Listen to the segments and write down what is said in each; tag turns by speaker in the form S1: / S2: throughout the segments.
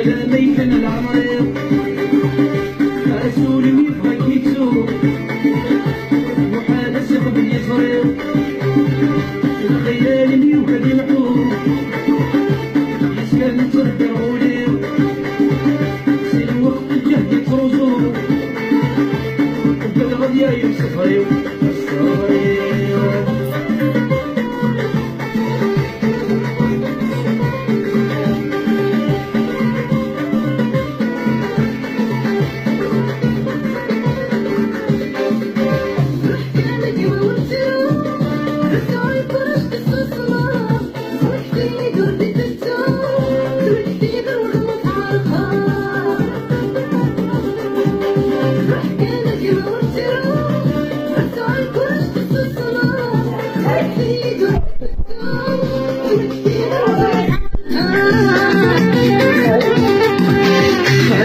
S1: سلامي كان العمريض رسولي ويبغى كيتسوق وحال السبب اللي صريض الخيال اللي وكاد يمحوق يسكن تصدر وليض سي الوقت الجهد يترزوق وقد غد يا يوسف ريو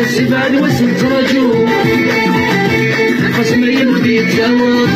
S1: السبال وسط رجوع خصم يبدي يتزوج